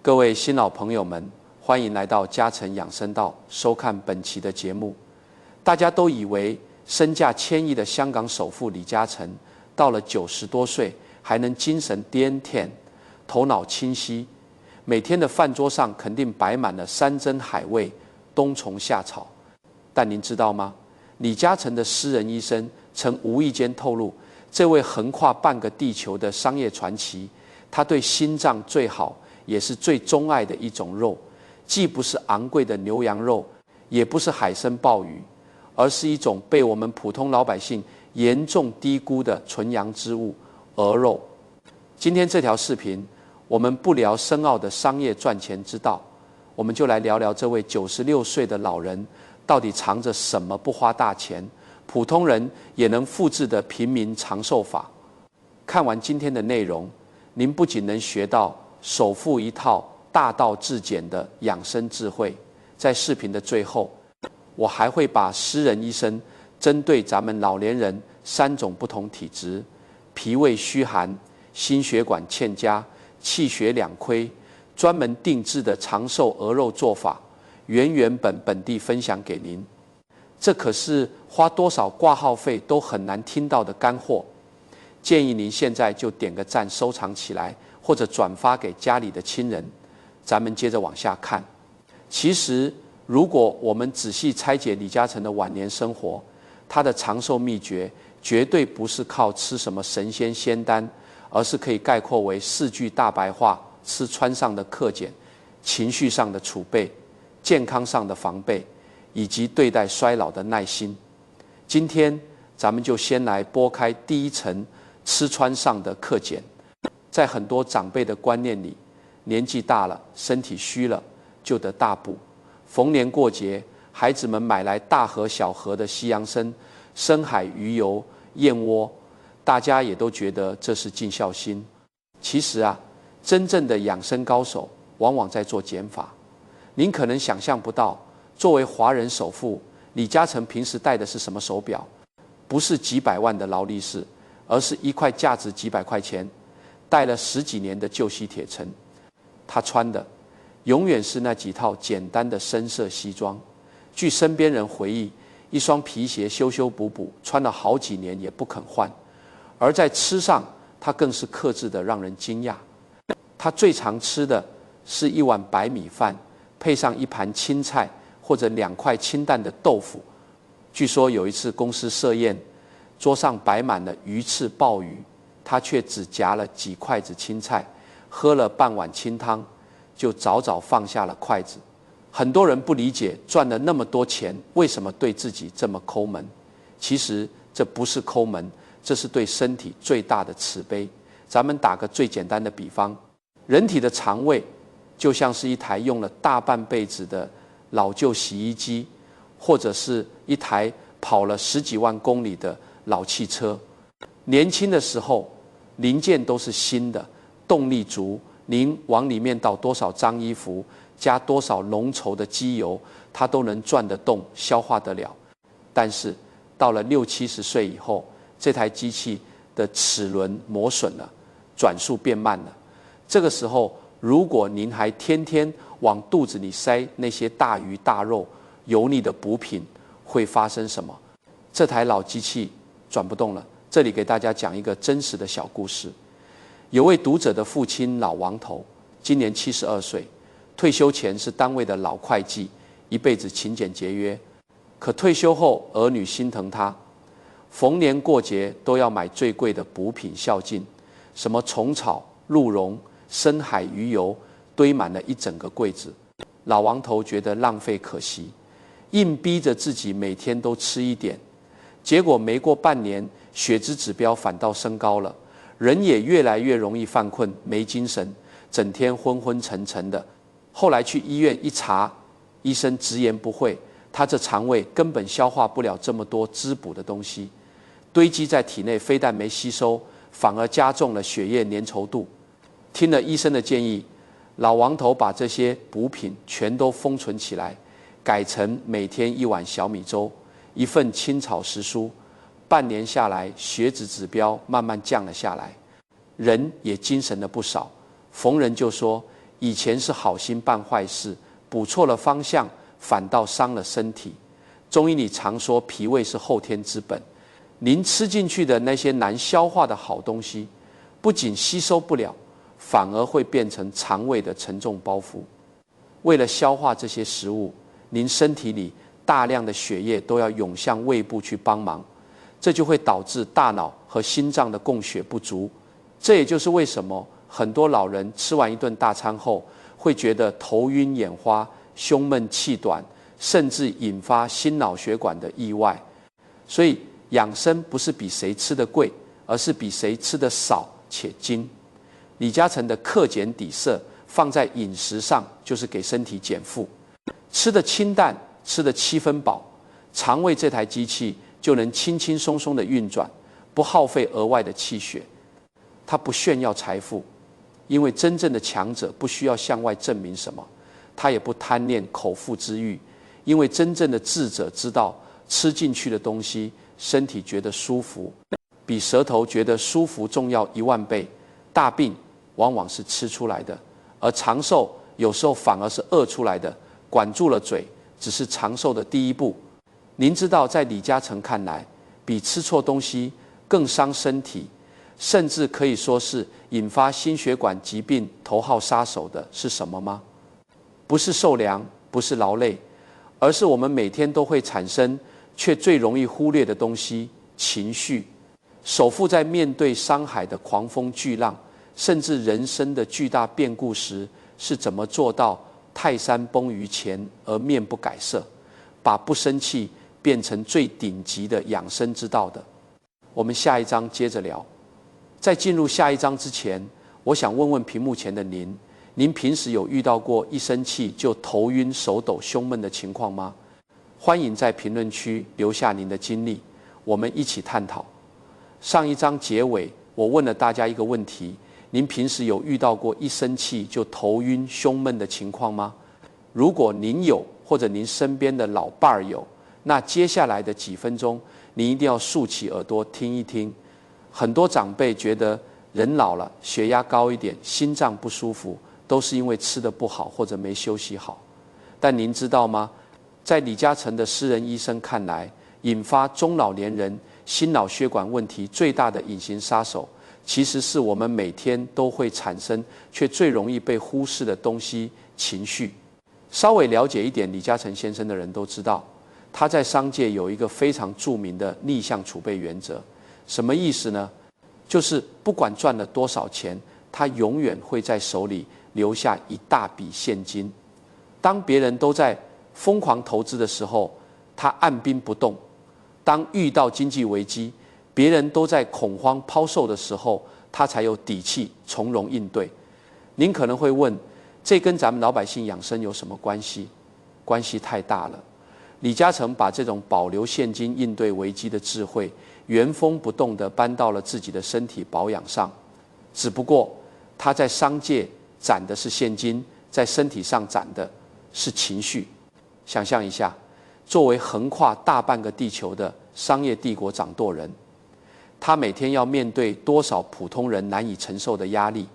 各位新老朋友们，欢迎来到嘉诚养生道，收看本期的节目。大家都以为身价1000亿的香港首富李嘉诚，到了90多岁还能精神颠湍，头脑清晰，每天的饭桌上肯定摆满了山珍海味、冬虫夏草。但您知道吗？李嘉诚的私人医生曾无意间透露，这位横跨半个地球的商业传奇，他对心脏最好也是最钟爱的一种肉，既不是昂贵的牛羊肉，也不是海参鲍鱼，而是一种被我们普通老百姓严重低估的纯阳之物——鹅肉。今天这条视频，我们不聊深奥的商业赚钱之道，我们就来聊聊这位96岁的老人到底藏着什么不花大钱、普通人也能复制的平民长寿法。看完今天的内容，您不仅能学到首富一套大道至简的养生智慧，在视频的最后，我还会把私人医生针对咱们老年人3种不同体质，脾胃虚寒、心血管欠佳、气血两亏，专门定制的长寿鹅肉做法，原本地分享给您。这可是花多少挂号费都很难听到的干货，建议您现在就点个赞收藏起来，或者转发给家里的亲人。咱们接着往下看。其实如果我们仔细拆解李嘉诚的晚年生活，他的长寿秘诀绝对不是靠吃什么神仙仙丹，而是可以概括为4句大白话：吃穿上的克俭，情绪上的储备，健康上的防备，以及对待衰老的耐心。今天咱们就先来拨开第一层吃穿上的克俭。在很多长辈的观念里，年纪大了，身体虚了，就得大补。逢年过节，孩子们买来大盒小盒的西洋参、深海鱼油、燕窝，大家也都觉得这是尽孝心。其实啊，真正的养生高手往往在做减法。您可能想象不到，作为华人首富，李嘉诚平时戴的是什么手表？不是几百万的劳力士，而是一块价值几百块钱，戴了10几年的旧锡铁城。他穿的永远是那几套简单的深色西装。据身边人回忆，一双皮鞋修修补补，穿了好几年也不肯换。而在吃上，他更是克制的让人惊讶。他最常吃的是一碗白米饭，配上一盘青菜或者2块清淡的豆腐。据说有一次公司设宴，桌上摆满了鱼翅鲍鱼，他却只夹了几筷子青菜，喝了半碗清汤，就早早放下了筷子。很多人不理解，赚了那么多钱，为什么对自己这么抠门？其实这不是抠门，这是对身体最大的慈悲。咱们打个最简单的比方，人体的肠胃就像是一台用了大半辈子的老旧洗衣机，或者是一台跑了10几万公里的老汽车。年轻的时候零件都是新的，动力足，您往里面倒多少脏衣服，加多少浓稠的机油，它都能转得动，消化得了。但是到了60、70岁以后，这台机器的齿轮磨损了，转速变慢了。这个时候，如果您还天天往肚子里塞那些大鱼大肉、油腻的补品，会发生什么？这台老机器转不动了。这里给大家讲一个真实的小故事。有位读者的父亲老王头，今年72岁，退休前是单位的老会计，一辈子勤俭节约。可退休后，儿女心疼他，逢年过节都要买最贵的补品孝敬，什么虫草、鹿茸、深海鱼油，堆满了一整个柜子。老王头觉得浪费可惜，硬逼着自己每天都吃一点。结果没过半年，血脂指标反倒升高了，人也越来越容易犯困，没精神，整天昏昏沉沉的。后来去医院一查，医生直言不讳，他这肠胃根本消化不了这么多滋补的东西，堆积在体内非但没吸收，反而加重了血液粘稠度。听了医生的建议，老王头把这些补品全都封存起来，改成每天1碗小米粥，1份青草时蔬。半年下来，血脂指标慢慢降了下来，人也精神了不少。逢人就说以前是好心办坏事，补错了方向，反倒伤了身体。中医里常说脾胃是后天之本，您吃进去的那些难消化的好东西，不仅吸收不了，反而会变成肠胃的沉重包袱。为了消化这些食物，您身体里大量的血液都要涌向胃部去帮忙，这就会导致大脑和心脏的供血不足。这也就是为什么很多老人吃完一顿大餐后，会觉得头晕眼花、胸闷气短，甚至引发心脑血管的意外。所以养生不是比谁吃得贵，而是比谁吃得少且精。李嘉诚的克俭抵摄放在饮食上，就是给身体减负，吃得清淡，吃得7分饱，肠胃这台机器就能轻轻松松的运转，不耗费额外的气血。他不炫耀财富，因为真正的强者不需要向外证明什么，他也不贪恋口腹之欲，因为真正的智者知道吃进去的东西，身体觉得舒服，比舌头觉得舒服重要10000倍。大病往往是吃出来的，而长寿有时候反而是饿出来的。管住了嘴，只是长寿的第一步。您知道，在李嘉诚看来，比吃错东西更伤身体，甚至可以说是引发心血管疾病头号杀手的是什么吗？不是受凉，不是劳累，而是我们每天都会产生却最容易忽略的东西——情绪。首富在面对商海的狂风巨浪，甚至人生的巨大变故时，是怎么做到泰山崩于前而面不改色，把不生气变成最顶级的养生之道的？我们下一章接着聊。在进入下一章之前，我想问问屏幕前的您，您平时有遇到过一生气就头晕、手抖、胸闷的情况吗？欢迎在评论区留下您的经历，我们一起探讨。上一章结尾，我问了大家一个问题：您平时有遇到过一生气就头晕、胸闷的情况吗？如果您有，或者您身边的老伴儿有，那接下来的几分钟，您一定要竖起耳朵听一听。很多长辈觉得人老了，血压高一点，心脏不舒服，都是因为吃得不好或者没休息好。但您知道吗？在李嘉诚的私人医生看来，引发中老年人心脑血管问题最大的隐形杀手，其实是我们每天都会产生却最容易被忽视的东西——情绪。稍微了解一点李嘉诚先生的人都知道，他在商界有一个非常著名的逆向储备原则。什么意思呢？就是不管赚了多少钱，他永远会在手里留下一大笔现金。当别人都在疯狂投资的时候，他按兵不动；当遇到经济危机，别人都在恐慌抛售的时候，他才有底气从容应对。您可能会问，这跟咱们老百姓养生有什么关系？关系太大了。李嘉诚把这种保留现金应对危机的智慧，原封不动地搬到了自己的身体保养上。只不过他在商界攒的是现金，在身体上攒的是情绪。想象一下，作为横跨大半个地球的商业帝国掌舵人，他每天要面对多少普通人难以承受的压力？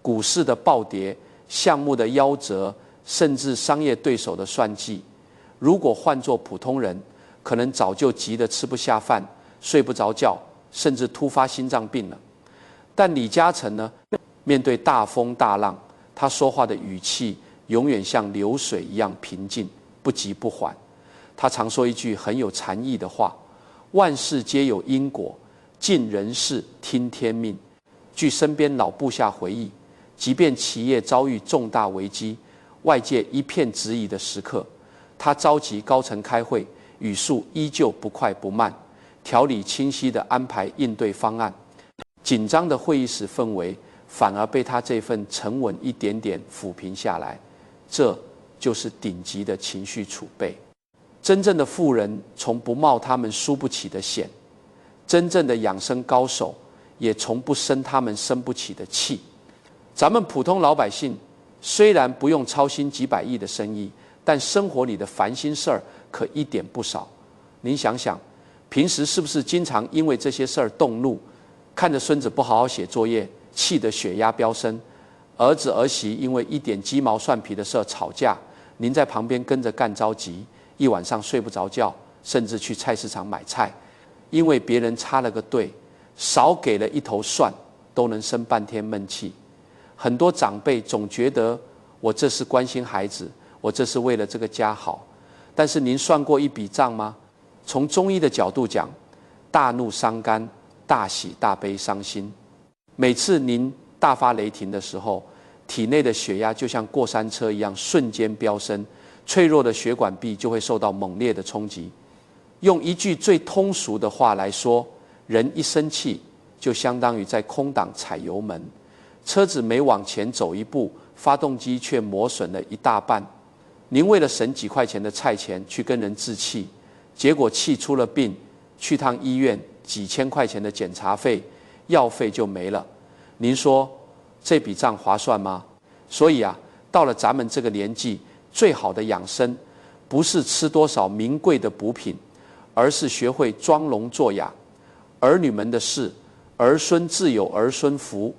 股市的暴跌，项目的夭折，甚至商业对手的算计。如果换作普通人，可能早就急得吃不下饭，睡不着觉，甚至突发心脏病了。但李嘉诚呢，面对大风大浪，他说话的语气永远像流水一样平静，不急不缓。他常说一句很有禅意的话：万事皆有因果，尽人事，听天命。据身边老部下回忆，即便企业遭遇重大危机，外界一片质疑的时刻，他召集高层开会，语速依旧不快不慢，条理清晰地安排应对方案。紧张的会议室氛围反而被他这份沉稳一点点抚平下来。这就是顶级的情绪储备。真正的富人从不冒他们输不起的险，真正的养生高手也从不生他们生不起的气。咱们普通老百姓虽然不用操心几百亿的生意，但生活里的烦心事儿可一点不少。您想想，平时是不是经常因为这些事儿动怒，看着孙子不好好写作业，气得血压飙升，儿子儿媳因为一点鸡毛蒜皮的事吵架，您在旁边跟着干着急，一晚上睡不着觉，甚至去菜市场买菜，因为别人插了个队，少给了一头蒜，都能生半天闷气。很多长辈总觉得我这是关心孩子，我这是为了这个家好。但是您算过一笔账吗？从中医的角度讲，大怒伤肝，大喜大悲伤心。每次您大发雷霆的时候，体内的血压就像过山车一样瞬间飙升，脆弱的血管壁就会受到猛烈的冲击。用一句最通俗的话来说，人一生气就相当于在空档踩油门，车子每往前走一步，发动机却磨损了一大半。您为了省几块钱的菜钱去跟人置气，结果气出了病，去趟医院几千块钱的检查费、药费就没了。您说这笔账划算吗？所以啊，到了咱们这个年纪，最好的养生不是吃多少名贵的补品，而是学会装聋作哑。儿女们的事，儿孙自有儿孙福，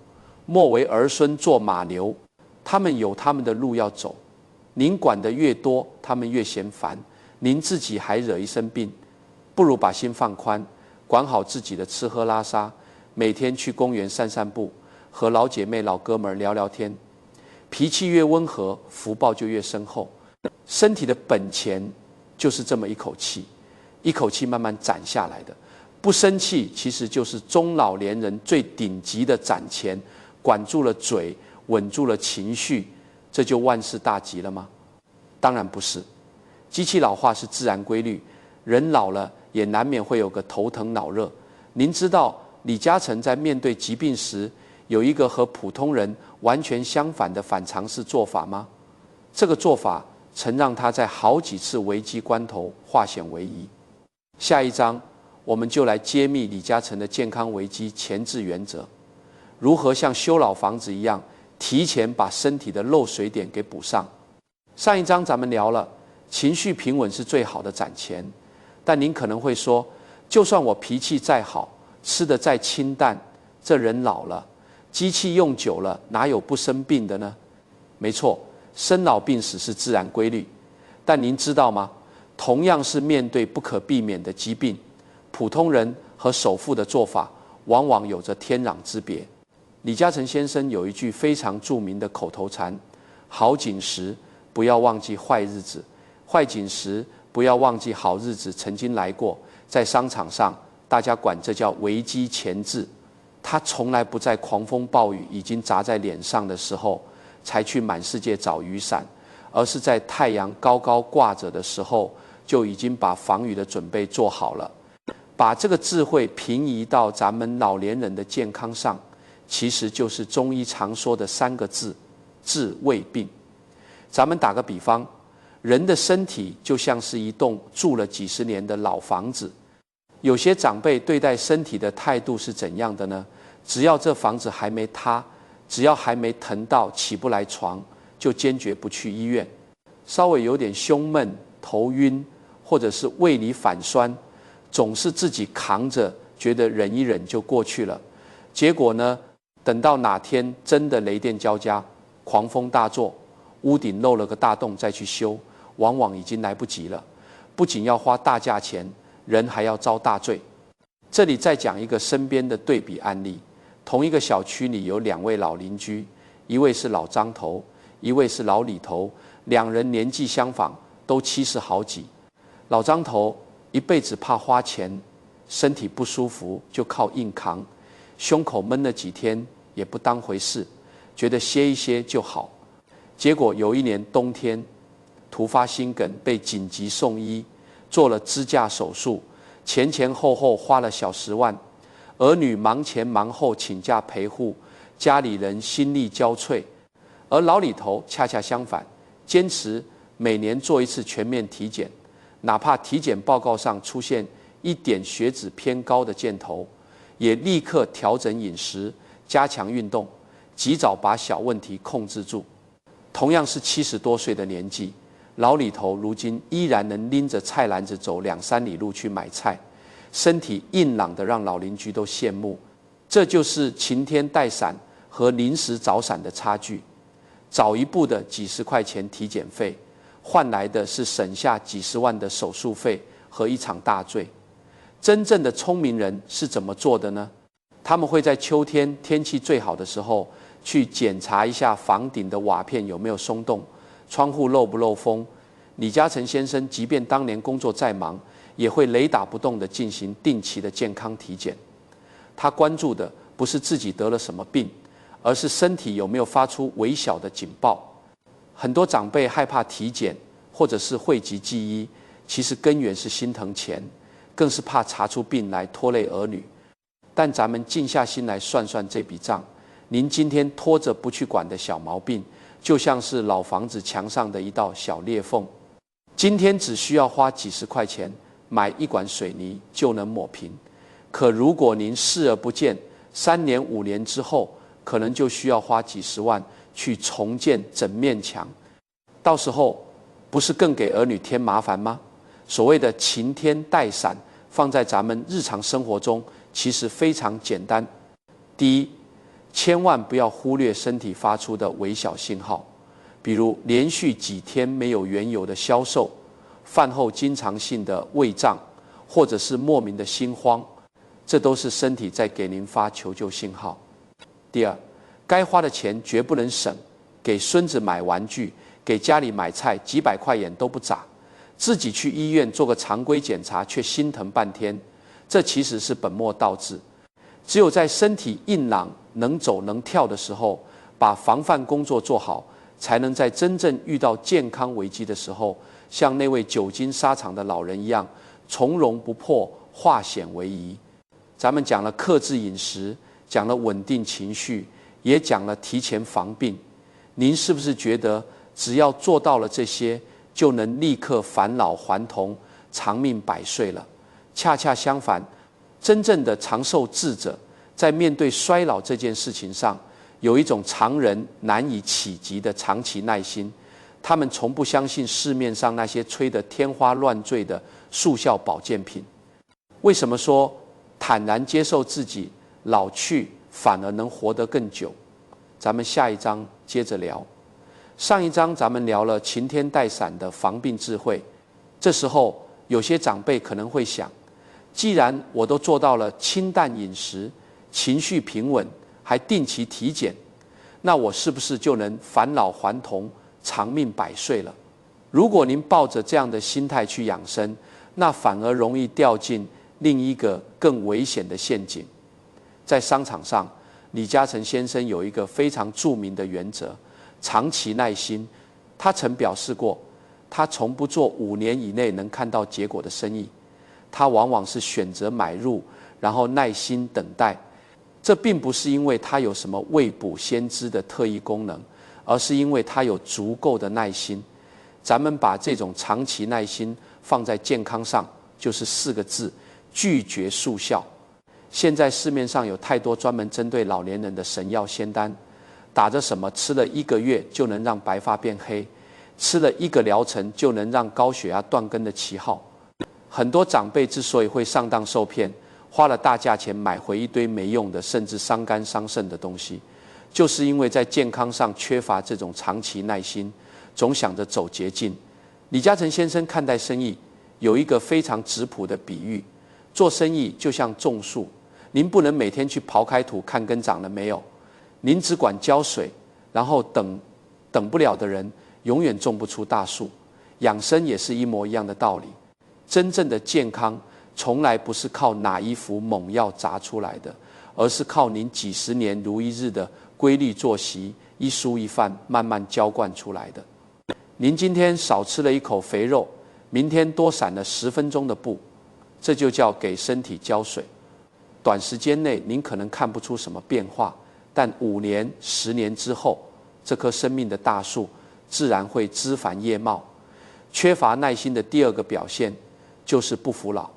莫为儿孙做马牛。他们有他们的路要走，您管得越多，他们越嫌烦，您自己还惹一身病。不如把心放宽，管好自己的吃喝拉撒，每天去公园散散步，和老姐妹老哥们聊聊天。脾气越温和，福报就越深厚。身体的本钱就是这么一口气，一口气慢慢攒下来的。不生气其实就是中老年人最顶级的攒钱，管住了嘴，稳住了情绪，这就万事大吉了吗？当然不是。机器老化是自然规律，人老了也难免会有个头疼脑热。您知道李嘉诚在面对疾病时有一个和普通人完全相反的反常识做法吗？这个做法曾让他在好几次危机关头化险为夷。下一章我们就来揭秘李嘉诚的健康危机前置原则，如何像修老房子一样提前把身体的漏水点给补上。上一章咱们聊了情绪平稳是最好的攒钱，但您可能会说，就算我脾气再好，吃得再清淡，这人老了，机器用久了，哪有不生病的呢？没错，生老病死是自然规律，但您知道吗？同样是面对不可避免的疾病，普通人和首富的做法往往有着天壤之别。李嘉诚先生有一句非常著名的口头禅：好景时不要忘记坏日子，坏景时不要忘记好日子曾经来过。在商场上，大家管这叫危机前置。他从来不在狂风暴雨已经砸在脸上的时候才去满世界找雨伞，而是在太阳高高挂着的时候就已经把防雨的准备做好了。把这个智慧平移到咱们老年人的健康上，其实就是中医常说的3个字：治未病。咱们打个比方，人的身体就像是一栋住了几十年的老房子。有些长辈对待身体的态度是怎样的呢？只要这房子还没塌，只要还没疼到起不来床，就坚决不去医院。稍微有点胸闷、头晕，或者是胃里反酸，总是自己扛着，觉得忍一忍就过去了。结果呢，等到哪天真的雷电交加，狂风大作，屋顶漏了个大洞再去修，往往已经来不及了。不仅要花大价钱，人还要遭大罪。这里再讲一个身边的对比案例。同一个小区里有2位老邻居，一位是老张头，一位是老李头，2人年纪相仿，都70好几。老张头一辈子怕花钱，身体不舒服就靠硬扛，胸口闷了几天也不当回事，觉得歇一歇就好。结果有一年冬天，突发心梗被紧急送医，做了支架手术，前后花了小10万。儿女忙前忙后请假陪护，家里人心力交瘁。而老李头恰恰相反，坚持每年做一次全面体检，哪怕体检报告上出现一点血脂偏高的箭头，也立刻调整饮食，加强运动，及早把小问题控制住。同样是70多岁的年纪，老李头如今依然能拎着菜篮子走2-3里路去买菜，身体硬朗的让老邻居都羡慕。这就是晴天带伞和临时早产的差距。早一步的几十块钱体检费，换来的是省下几十万的手术费和一场大罪。真正的聪明人是怎么做的呢？他们会在秋天天气最好的时候去检查一下房顶的瓦片有没有松动，窗户漏不漏风。李嘉诚先生即便当年工作再忙，也会雷打不动地进行定期的健康体检。他关注的不是自己得了什么病，而是身体有没有发出微小的警报。很多长辈害怕体检或者是讳疾忌医，其实根源是心疼钱，更是怕查出病来拖累儿女。但咱们静下心来算算这笔账，您今天拖着不去管的小毛病，就像是老房子墙上的一道小裂缝，今天只需要花几十块钱买一管水泥就能抹平。可如果您视而不见，3年5年之后，可能就需要花几十万去重建整面墙，到时候不是更给儿女添麻烦吗？所谓的晴天带伞，放在咱们日常生活中其实非常简单。第一，千万不要忽略身体发出的微小信号，比如连续几天没有原油的消瘦，饭后经常性的胃胀，或者是莫名的心慌，这都是身体在给您发求救信号。第二，该花的钱绝不能省，给孙子买玩具，给家里买菜，几百块眼都不眨，自己去医院做个常规检查却心疼半天，这其实是本末倒置。只有在身体硬朗能走能跳的时候，把防范工作做好，才能在真正遇到健康危机的时候，像那位久经沙场的老人一样，从容不迫，化险为夷。咱们讲了克制饮食，讲了稳定情绪，也讲了提前防病。您是不是觉得只要做到了这些，就能立刻返老还童，长命百岁了？恰恰相反，真正的长寿智者在面对衰老这件事情上，有一种常人难以企及的长期耐心。他们从不相信市面上那些吹得天花乱坠的速效保健品。为什么说坦然接受自己老去反而能活得更久？咱们下一章接着聊。上一章咱们聊了晴天带伞的防病智慧，这时候有些长辈可能会想，既然我都做到了清淡饮食，情绪平稳，还定期体检，那我是不是就能返老还童，长命百岁了？如果您抱着这样的心态去养生，那反而容易掉进另一个更危险的陷阱。在商场上，李嘉诚先生有一个非常著名的原则，长期耐心。他曾表示过，他从不做5年以内能看到结果的生意，他往往是选择买入，然后耐心等待。这并不是因为他有什么未卜先知的特异功能，而是因为他有足够的耐心。咱们把这种长期耐心放在健康上，就是4个字：拒绝速效。现在市面上有太多专门针对老年人的神药仙丹，打着什么吃了1个月就能让白发变黑，吃了1个疗程就能让高血压断根的旗号。很多长辈之所以会上当受骗，花了大价钱买回一堆没用的，甚至伤肝伤肾的东西，就是因为在健康上缺乏这种长期耐心，总想着走捷径。李嘉诚先生看待生意有一个非常质朴的比喻，做生意就像种树，您不能每天去刨开土看根长了没有，您只管浇水，然后等不了的人永远种不出大树。养生也是一模一样的道理。真正的健康从来不是靠哪一副猛药砸出来的，而是靠您几十年如一日的规律作息，一蔬一饭慢慢浇灌出来的。您今天少吃了1口肥肉，明天多散了10分钟的步，这就叫给身体浇水。短时间内您可能看不出什么变化，但5年、10年之后，这棵生命的大树自然会枝繁叶茂。缺乏耐心的第2个表现就是不服老。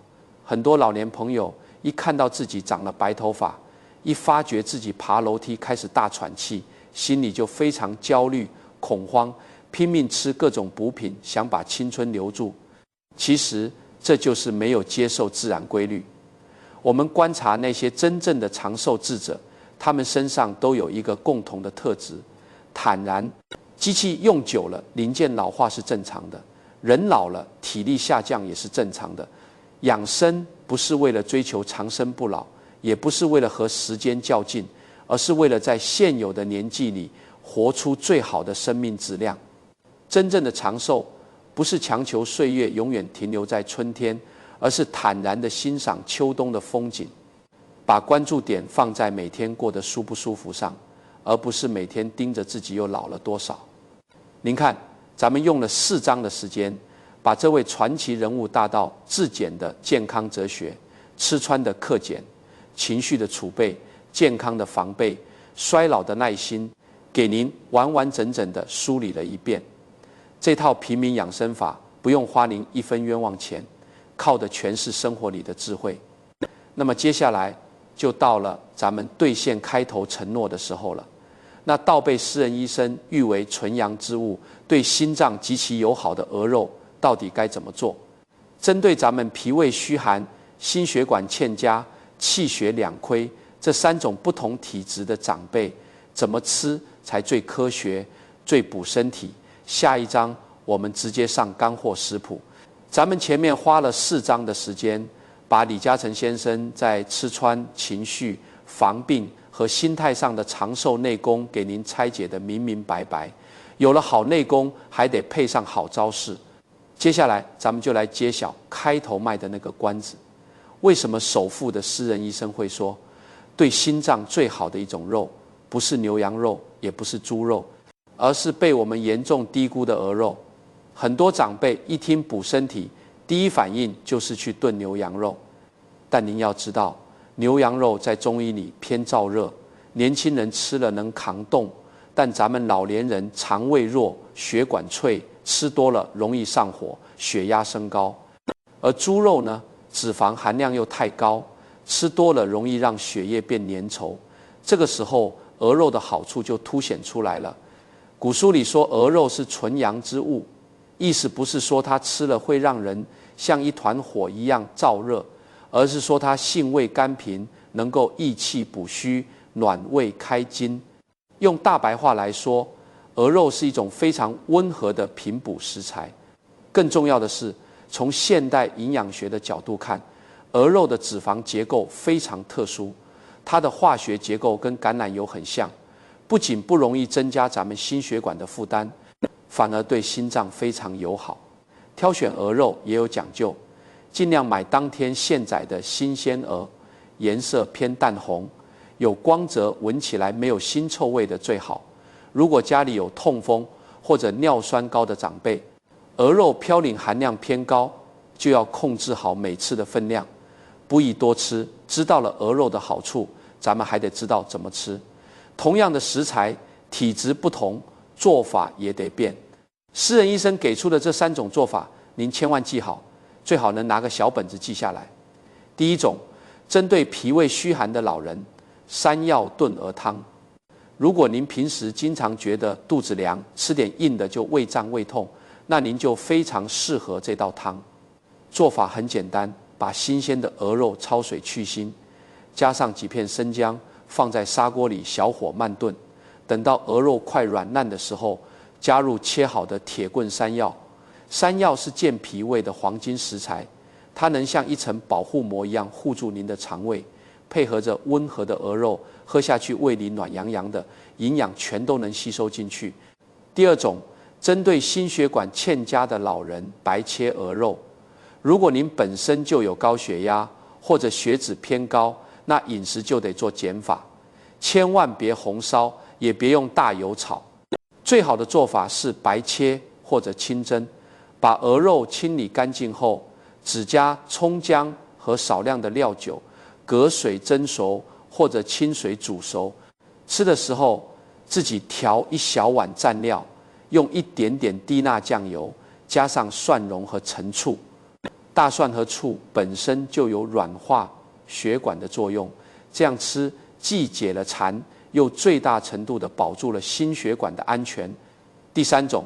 很多老年朋友一看到自己长了白头发，一发觉自己爬楼梯开始大喘气，心里就非常焦虑恐慌，拼命吃各种补品，想把青春留住。其实这就是没有接受自然规律。我们观察那些真正的长寿智者，他们身上都有一个共同的特质：坦然。机器用久了，零件老化是正常的；人老了，体力下降也是正常的。养生不是为了追求长生不老，也不是为了和时间较劲，而是为了在现有的年纪里活出最好的生命质量。真正的长寿，不是强求岁月永远停留在春天，而是坦然地欣赏秋冬的风景，把关注点放在每天过得舒不舒服上，而不是每天盯着自己又老了多少。您看，咱们用了4章的时间，把这位传奇人物大到质简的健康哲学、吃穿的克俭、情绪的储备、健康的防备、衰老的耐心，给您完完整整的梳理了一遍。这套平民养生法不用花您1分冤枉钱，靠的全是生活里的智慧。那么接下来就到了咱们兑现开头承诺的时候了。那倒被私人医生誉为纯阳之物，对心脏极其友好的鹅肉，到底该怎么做？针对咱们脾胃虚寒、心血管欠佳、气血两亏这3种不同体质的长辈，怎么吃才最科学、最补身体？下一章我们直接上干货食谱。咱们前面花了4章的时间，把李嘉诚先生在吃穿、情绪、防病和心态上的长寿内功给您拆解得明明白白。有了好内功，还得配上好招式。接下来咱们就来揭晓开头卖的那个关子。为什么首富的私人医生会说，对心脏最好的一种肉，不是牛羊肉，也不是猪肉，而是被我们严重低估的鹅肉？很多长辈一听补身体，第一反应就是去炖牛羊肉。但您要知道，牛羊肉在中医里偏燥热，年轻人吃了能扛冻，但咱们老年人肠胃弱、血管脆，吃多了容易上火，血压升高。而猪肉呢，脂肪含量又太高，吃多了容易让血液变粘稠。这个时候，鹅肉的好处就凸显出来了。古书里说鹅肉是纯阳之物，意思不是说它吃了会让人像一团火一样燥热，而是说它性味甘平，能够益气补虚、暖胃开筋。用大白话来说，鹅肉是一种非常温和的平补食材。更重要的是，从现代营养学的角度看，鹅肉的脂肪结构非常特殊，它的化学结构跟橄榄油很像，不仅不容易增加咱们心血管的负担，反而对心脏非常友好。挑选鹅肉也有讲究，尽量买当天现宰的新鲜鹅，颜色偏淡红，有光泽，闻起来没有腥臭味的最好。如果家里有痛风或者尿酸高的长辈，鹅肉嘌呤含量偏高，就要控制好每次的分量，不宜多吃。知道了鹅肉的好处，咱们还得知道怎么吃。同样的食材，体质不同，做法也得变。私人医生给出的这3种做法，您千万记好，最好能拿个小本子记下来。第一种，针对脾胃虚寒的老人，山药炖鹅汤。如果您平时经常觉得肚子凉，吃点硬的就胃胀胃痛，那您就非常适合这道汤。做法很简单，把新鲜的鹅肉焯水去腥，加上几片生姜，放在砂锅里小火慢炖，等到鹅肉快软烂的时候，加入切好的铁棍山药。山药是健脾胃的黄金食材，它能像一层保护膜一样护住您的肠胃，配合着温和的鹅肉，喝下去胃里暖洋洋的，营养全都能吸收进去。第二种，针对心血管欠佳的老人，白切鹅肉。如果您本身就有高血压或者血脂偏高，那饮食就得做减法，千万别红烧，也别用大油炒。最好的做法是白切或者清蒸，把鹅肉清理干净后，只加葱姜和少量的料酒，隔水蒸熟或者清水煮熟。吃的时候自己调1小碗蘸料，用一点点低钠酱油，加上蒜蓉和陈醋。大蒜和醋本身就有软化血管的作用，这样吃既解了馋，又最大程度地保住了心血管的安全。第3种，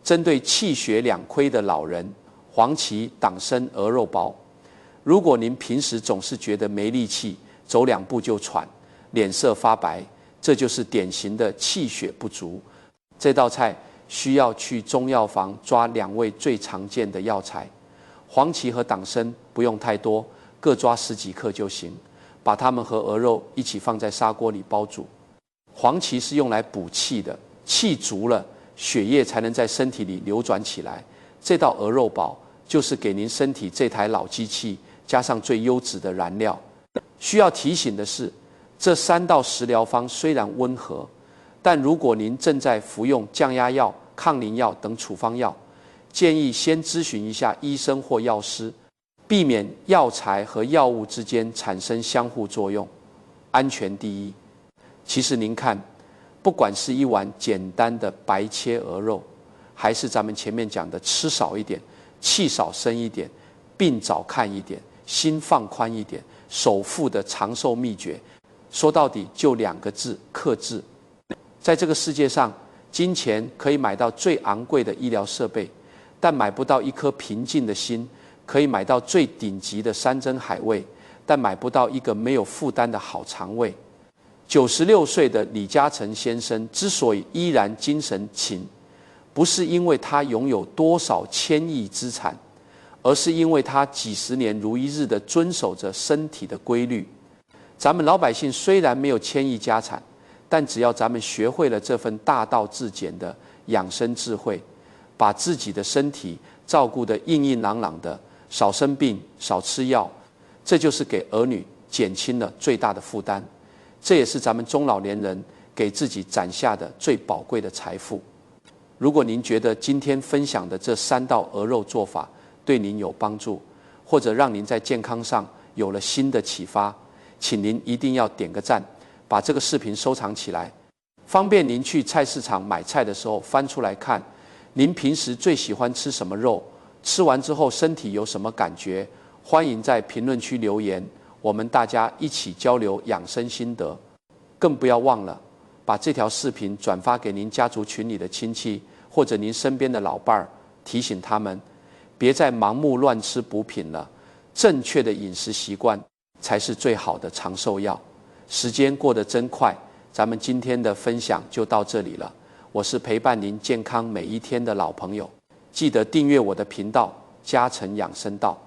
针对气血两亏的老人，黄芪党参鹅肉煲。如果您平时总是觉得没力气，走2步就喘，脸色发白，这就是典型的气血不足。这道菜需要去中药房抓2味最常见的药材，黄芪和党参不用太多，各抓10几克就行，把它们和鹅肉一起放在砂锅里煲煮。黄芪是用来补气的，气足了，血液才能在身体里流转起来。这道鹅肉煲就是给您身体这台老机器加上最优质的燃料。需要提醒的是，这3道食疗方虽然温和，但如果您正在服用降压药、抗凝药等处方药，建议先咨询一下医生或药师，避免药材和药物之间产生相互作用，安全第一。其实您看，不管是一碗简单的白切鹅肉，还是咱们前面讲的吃少一点、气少生一点、病早看一点、心放宽一点，首富的长寿秘诀，说到底就2个字：克制。在这个世界上，金钱可以买到最昂贵的医疗设备，但买不到一颗平静的心；可以买到最顶级的山珍海味，但买不到一个没有负担的好肠胃。96岁的李嘉诚先生之所以依然精神勤，不是因为他拥有多少千亿资产，而是因为他几十年如一日地遵守着身体的规律。咱们老百姓虽然没有千亿家产，但只要咱们学会了这份大道至简的养生智慧，把自己的身体照顾得硬硬朗朗的，少生病，少吃药，这就是给儿女减轻了最大的负担。这也是咱们中老年人给自己攒下的最宝贵的财富。如果您觉得今天分享的这3道鹅肉做法对您有帮助，或者让您在健康上有了新的启发，请您一定要点个赞，把这个视频收藏起来，方便您去菜市场买菜的时候翻出来看。您平时最喜欢吃什么肉？吃完之后身体有什么感觉？欢迎在评论区留言，我们大家一起交流养生心得。更不要忘了把这条视频转发给您家族群里的亲戚，或者您身边的老伴儿，提醒他们别再盲目乱吃补品了，正确的饮食习惯才是最好的长寿药。时间过得真快，咱们今天的分享就到这里了。我是陪伴您健康每一天的老朋友，记得订阅我的频道嘉诚养生道。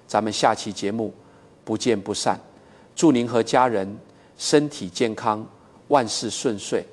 咱们下期节目不见不散。祝您和家人身体健康，万事顺遂。